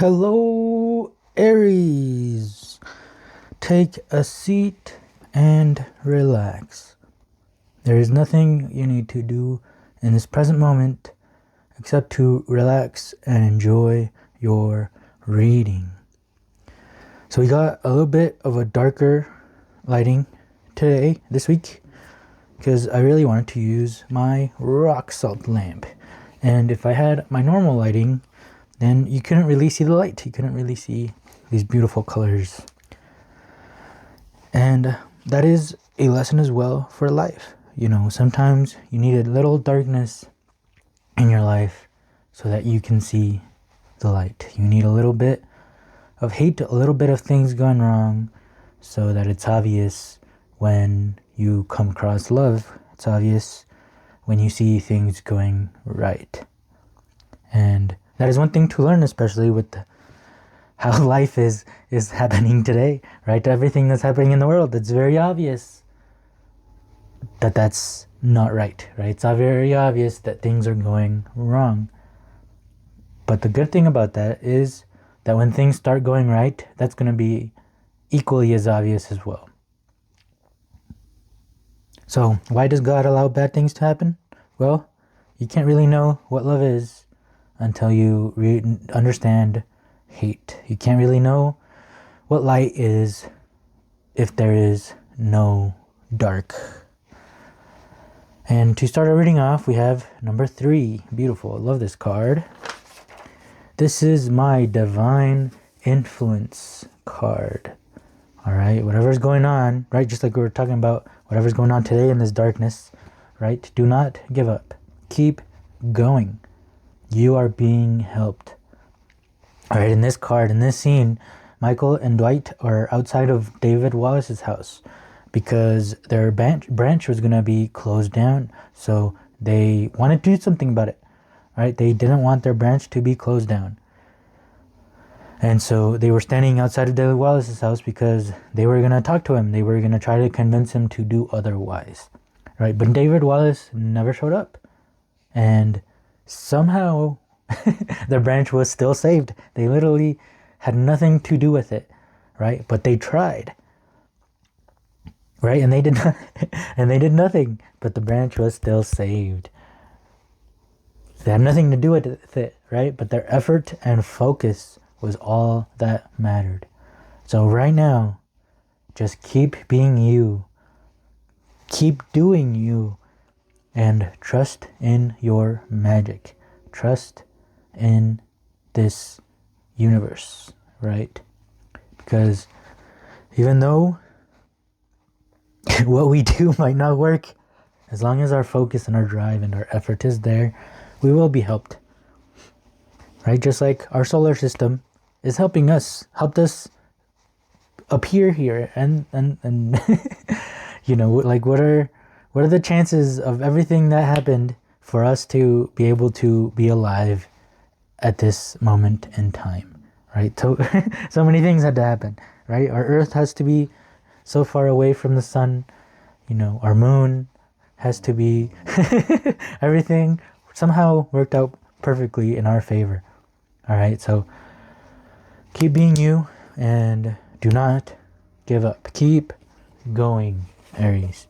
Hello, Aries. Take a seat and relax. There is nothing you need to do in this present moment except to relax and enjoy your reading. So we got a little bit of a darker lighting this week, because I really wanted to use my rock salt lamp. And if I had my normal lighting, then you couldn't really see the light. You couldn't really see these beautiful colors. And that is a lesson as well for life. You know, sometimes you need a little darkness in your life so that you can see the light. You need a little bit of hate, a little bit of things going wrong, so that it's obvious when you come across love. It's obvious when you see things going right. And that is one thing to learn, especially with how life is happening today, right? Everything that's happening in the world, it's very obvious that that's not right? It's not very obvious that things are going wrong. But the good thing about that is that when things start going right, that's going to be equally as obvious as well. So why does God allow bad things to happen? Well, you can't really know what love is until you understand hate. You can't really know what light is if there is no dark. And to start our reading off, we have number 3. Beautiful. I love this card. This is my Divine Influence card. All right, whatever's going on, right? Just like we were talking about, whatever's going on today in this darkness, right? Do not give up. Keep going. You are being helped. All right, in this card, in this scene, Michael and Dwight are outside of David Wallace's house because their branch was going to be closed down. So they wanted to do something about it, right? They didn't want their branch to be closed down. And so they were standing outside of David Wallace's house because they were going to talk to him. They were going to try to convince him to do otherwise, right? But David Wallace never showed up. And somehow their branch was still saved. They literally had nothing to do with it, right? But they tried, right? And they did not, and they did nothing, but the branch was still saved. They had nothing to do with it, right? But their effort and focus was all that mattered. So right now, just keep being you. Keep doing you. And trust in your magic. Trust in this universe, right? Because even though what we do might not work, as long as our focus and our drive and our effort is there, we will be helped, right? Just like our solar system is helped us appear here, and you know, like what are the chances of everything that happened for us to be able to be alive at this moment in time, right? So so many things had to happen, right? Our Earth has to be so far away from the sun, you know, our moon has to be everything somehow worked out perfectly in our favor. All right, so keep being you and do not give up. Keep going, Aries.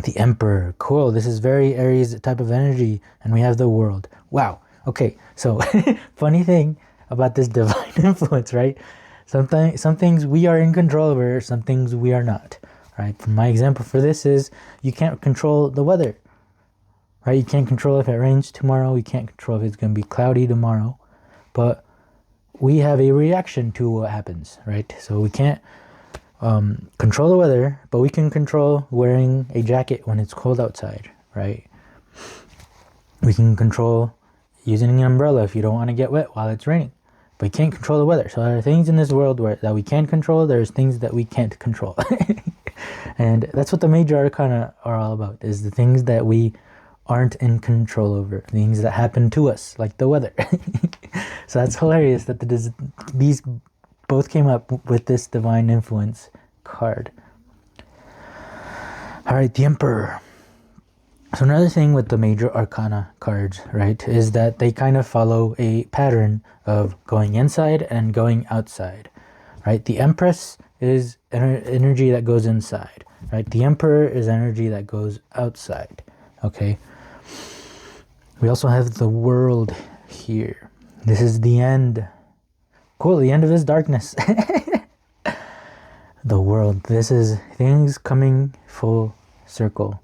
The Emperor. Cool. This is very Aries type of energy. And we have the World. Wow. Okay, so funny thing about this divine influence, right? Some things we are in control over, some things we are not, right? My example for this is you can't control the weather, right? You can't control if it rains tomorrow. You can't control if it's going to be cloudy tomorrow. But we have a reaction to what happens, right? So we can't control the weather, but we can control wearing a jacket when it's cold outside, right? We can control using an umbrella if you don't want to get wet while it's raining, but you can't control the weather. So there are things in this world that we can control. There's things that we can't control. And that's what the major arcana are all about, is the things that we aren't in control over, things that happen to us, like the weather. So that's hilarious that these both came up with this Divine Influence card. All right, the Emperor. So another thing with the major arcana cards, right, is that they kind of follow a pattern of going inside and going outside, right? The Empress is energy that goes inside, right? The Emperor is energy that goes outside, okay? We also have the World here. This is the end. Cool, the end of this darkness. The World. This is things coming full circle,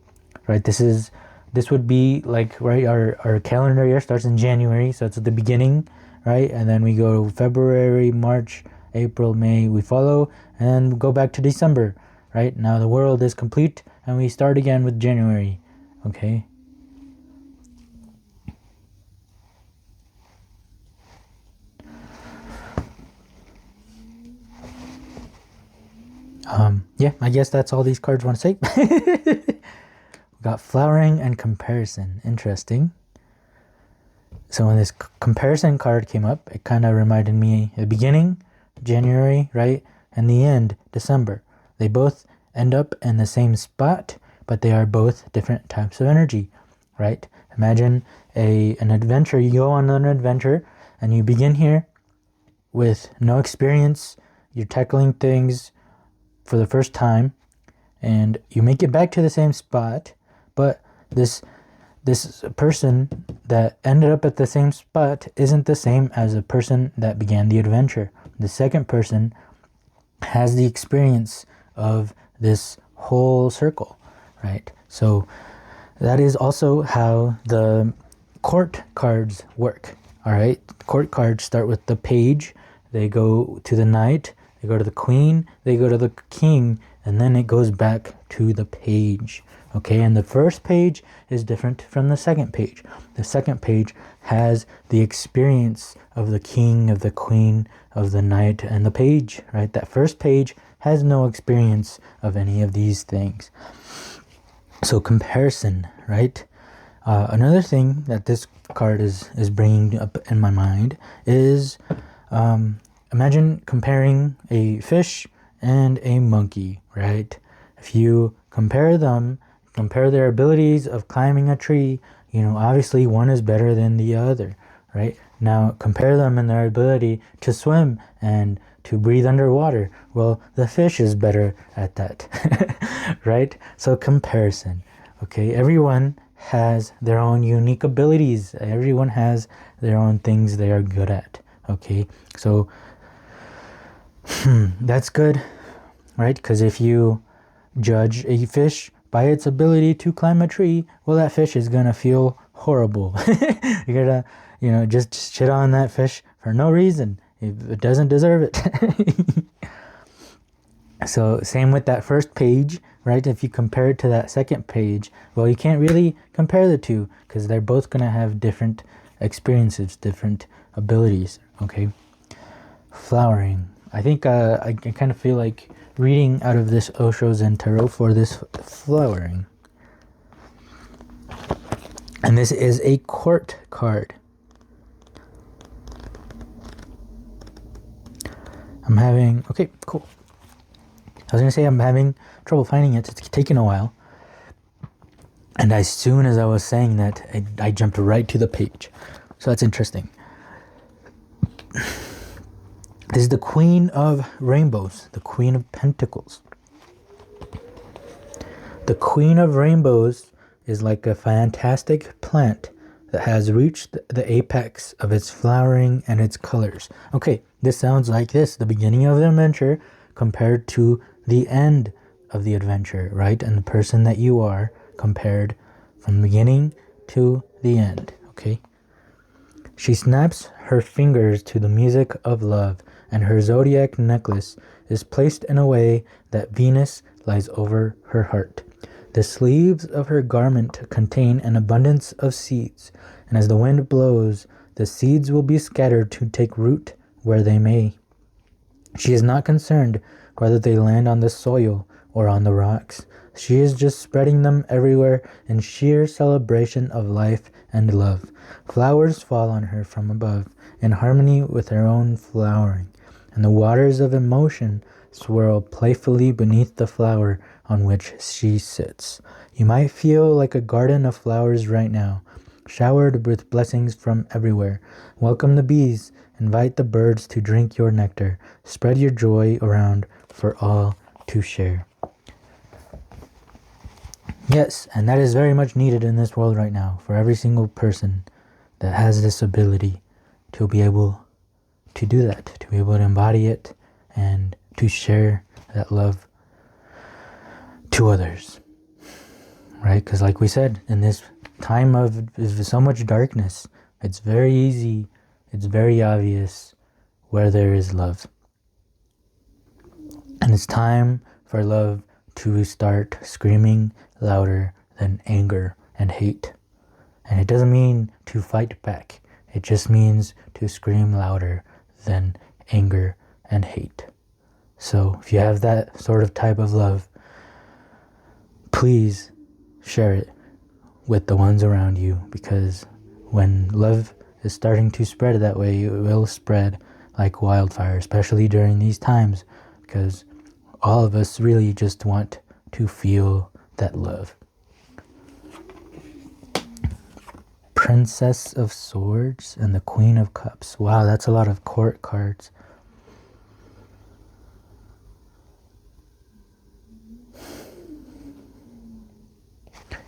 right? This would be like, right, our calendar year starts in January, so it's at the beginning, right? And then we go February, March, April, May, we follow, and go back to December, right? Now the world is complete, and we start again with January, okay? Yeah, I guess that's all these cards want to say. We got flowering and comparison. Interesting. So when this comparison card came up, it kind of reminded me the beginning, January, right? And the end, December. They both end up in the same spot, but they are both different types of energy, right? Imagine an adventure. You go on an adventure and you begin here with no experience. You're tackling things for the first time, and you make it back to the same spot, but this person that ended up at the same spot isn't the same as the person that began the adventure. The second person has the experience of this whole circle, right? So that is also how the court cards work, all right? Court cards start with the page, they go to the knight, they go to the queen, they go to the king, and then it goes back to the page, okay? And the first page is different from the second page. The second page has the experience of the king, of the queen, of the knight, and the page, right? That first page has no experience of any of these things. So comparison, right? Another thing that this card is bringing up in my mind is imagine comparing a fish and a monkey, right? If you compare them, compare their abilities of climbing a tree, you know, obviously one is better than the other, right? Now compare them in their ability to swim and to breathe underwater. Well, the fish is better at that, right? So comparison, okay? Everyone has their own unique abilities. Everyone has their own things they are good at, okay? So that's good, right? Because if you judge a fish by its ability to climb a tree, well, that fish is gonna feel horrible. You're gonna, you know, just shit on that fish for no reason. It doesn't deserve it. So same with that first page, right? If you compare it to that second page, well, you can't really compare the two because they're both gonna have different experiences, different abilities, okay? Flowering. I think I kind of feel like reading out of this OSHO Zen Tarot for this flowering. And this is a court card. Okay, cool. I was going to say I'm having trouble finding it. It's taking a while. And as soon as I was saying that, I jumped right to the page. So that's interesting. This is the Queen of Rainbows, the Queen of Pentacles. The Queen of Rainbows is like a fantastic plant that has reached the apex of its flowering and its colors. Okay, this sounds like this, the beginning of the adventure compared to the end of the adventure, right? And the person that you are compared from the beginning to the end, okay? She snaps her fingers to the music of love, and her zodiac necklace is placed in a way that Venus lies over her heart. The sleeves of her garment contain an abundance of seeds, and as the wind blows, the seeds will be scattered to take root where they may. She is not concerned whether they land on the soil or on the rocks. She is just spreading them everywhere in sheer celebration of life and love. Flowers fall on her from above, in harmony with her own flowering, and the waters of emotion swirl playfully beneath the flower on which she sits. You might feel like a garden of flowers right now, showered with blessings from everywhere. Welcome the bees. Invite the birds to drink your nectar. Spread your joy around for all to share. Yes, and that is very much needed in this world right now for every single person that has this ability to be able to do that, to be able to embody it and to share that love to others. Right? Because like we said, in this time of so much darkness, it's very easy, it's very obvious where there is love. And it's time for love to start screaming louder than anger and hate. And it doesn't mean to fight back. It just means to scream louder than anger and hate. So if you have that sort of type of love, please share it with the ones around you, because when love is starting to spread that way, it will spread like wildfire, especially during these times, because all of us really just want to feel that love. Princess of Swords and the Queen of Cups. Wow, that's a lot of court cards.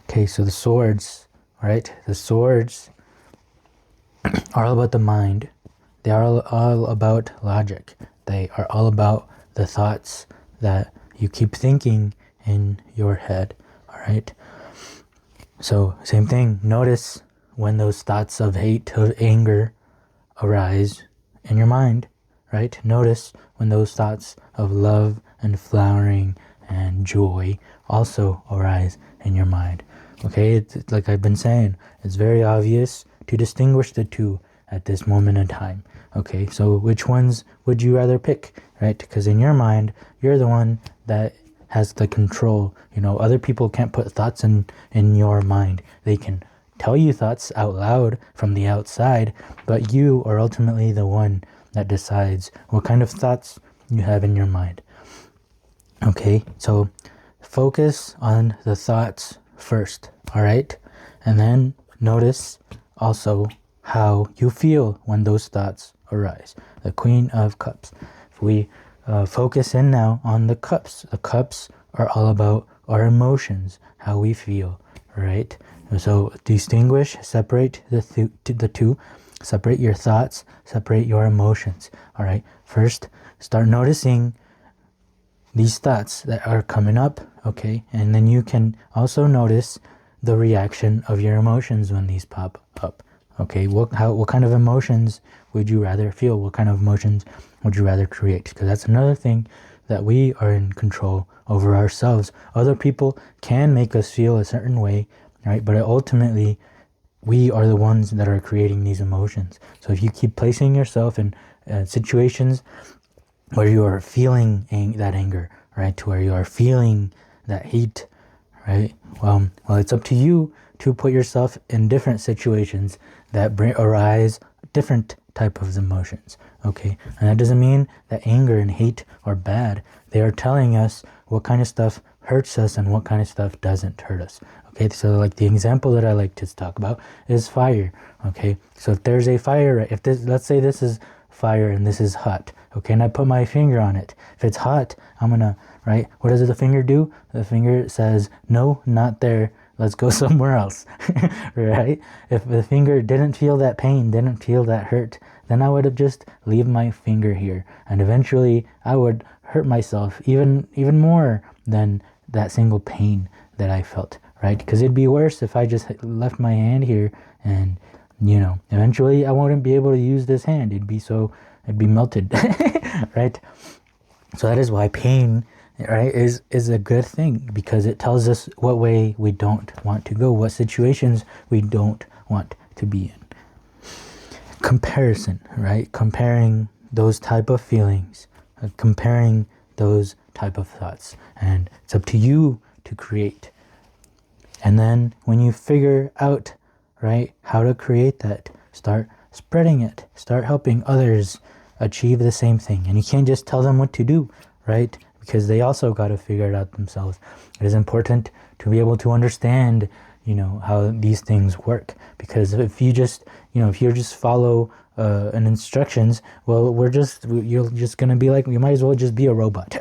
Okay, so the swords, right? The swords are all about the mind. They are all about logic. They are all about the thoughts that you keep thinking in your head, all right? So, same thing. Notice when those thoughts of hate, of anger arise in your mind, right? Notice when those thoughts of love and flowering and joy also arise in your mind. Okay, it's like I've been saying, it's very obvious to distinguish the two at this moment in time. Okay, so which ones would you rather pick, right? Because in your mind, you're the one that has the control. You know, other people can't put thoughts in your mind. They can tell you thoughts out loud from the outside, but you are ultimately the one that decides what kind of thoughts you have in your mind. Okay, so focus on the thoughts first, all right? And then notice also how you feel when those thoughts arise. The Queen of Cups. If we focus in now on the cups are all about our emotions, how we feel, right? So distinguish, separate the two, separate your thoughts, separate your emotions, all right? First, start noticing these thoughts that are coming up, okay? And then you can also notice the reaction of your emotions when these pop up, okay? What kind of emotions would you rather feel? What kind of emotions would you rather create? Because that's another thing that we are in control over ourselves. Other people can make us feel a certain way, right? But ultimately, we are the ones that are creating these emotions. So if you keep placing yourself in situations where you are feeling that anger, right, to where you are feeling that hate, right, well, it's up to you to put yourself in different situations that arise different type of emotions, okay? And that doesn't mean that anger and hate are bad. They are telling us what kind of stuff hurts us and what kind of stuff doesn't hurt us, okay? So like the example that I like to talk about is fire, okay? So if there's a fire, if this, let's say this is fire and this is hot, okay, and I put my finger on it. If it's hot, I'm gonna, right, what does the finger do? The finger says, no, not there, let's go somewhere else, right? If the finger didn't feel that pain, didn't feel that hurt, then I would have just leave my finger here, and eventually I would hurt myself even more than that single pain that I felt, right? Because it'd be worse if I just left my hand here and, you know, eventually I wouldn't be able to use this hand. It'd be melted, right? So that is why pain, right, is a good thing, because it tells us what way we don't want to go, what situations we don't want to be in. Comparison, right? Comparing those type of feelings, comparing those type of thoughts, and it's up to you to create. And then when you figure out, right, how to create that, start spreading it, start helping others achieve the same thing. And you can't just tell them what to do, right? Because they also got to figure it out themselves. It is important to be able to understand, you know, how these things work. Because if you just, you know, if you just follow an instructions, well, you're just gonna be like, you might as well just be a robot,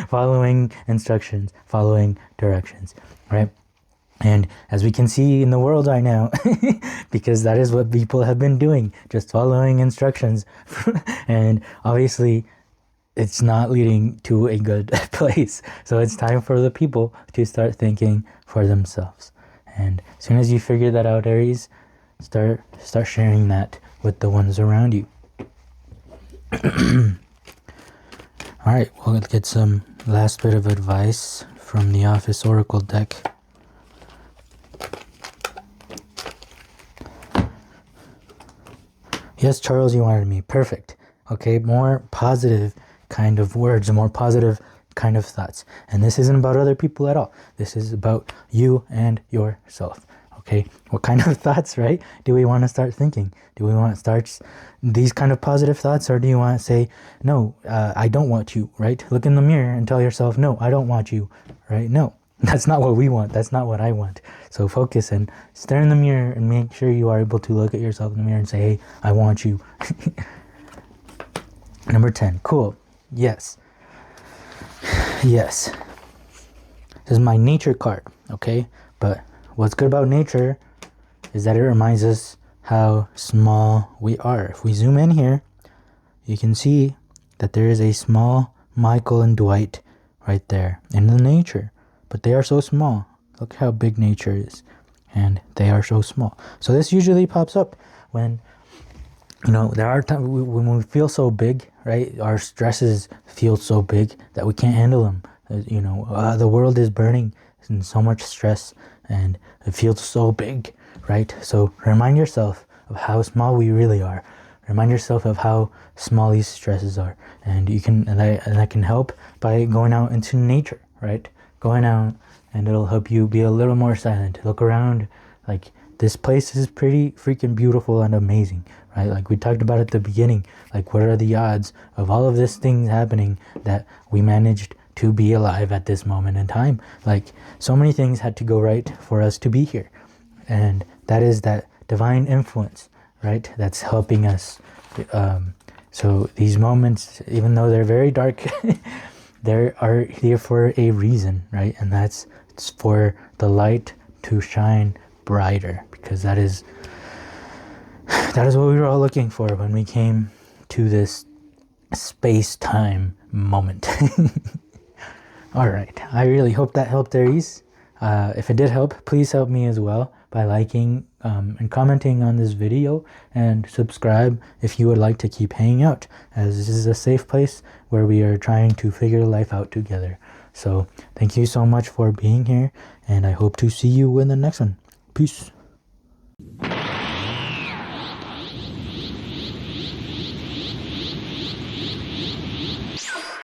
following instructions, following directions, right? And as we can see in the world right now, because that is what people have been doing, just following instructions, and obviously it's not leading to a good place. So it's time for the people to start thinking for themselves. And as soon as you figure that out, Aries, start sharing that with the ones around you. All right, well, let's get some last bit of advice from the Office Oracle deck. Yes, Charles, you wanted me. Perfect. Okay, more positive kind of words, more positive kind of thoughts. And this isn't about other people at all. This is about you and yourself. Okay, what kind of thoughts, right, do we want to start thinking? Do we want to start these kind of positive thoughts, or do you want to say, no, I don't want you, right? Look in the mirror and tell yourself, no, I don't want you, right? No, that's not what we want. That's not what I want. So focus and stare in the mirror and make sure you are able to look at yourself in the mirror and say, hey, I want you. Number 10, cool. Yes. Yes. This is my nature card, okay? But what's good about nature is that it reminds us how small we are. If we zoom in here, you can see that there is a small Michael and Dwight right there in the nature. But they are so small. Look how big nature is. And they are so small. So this usually pops up when, you know, there are times when we feel so big, right? Our stresses feel so big that we can't handle them. You know, the world is burning in so much stress and it feels so big, right? So remind yourself of how small we really are. Remind yourself of how small these stresses are. And you can, and that can help by going out into nature, right? Going out, and it'll help you be a little more silent. Look around, like, this place is pretty freaking beautiful and amazing, right? Like we talked about at the beginning, like what are the odds of all of this things happening that we managed to be alive at this moment in time? Like, so many things had to go right for us to be here. And that is that divine influence, right? That's helping us. So these moments, even though they're very dark, they are here for a reason, right? And it's for the light to shine brighter, because that is what we were all looking for when we came to this space-time moment. All right, I really hope that helped, Aries. If it did help, please help me as well by liking and commenting on this video, and subscribe if you would like to keep hanging out, as this is a safe place where we are trying to figure life out together. So thank you so much for being here, and I hope to see you in the next one. Peace.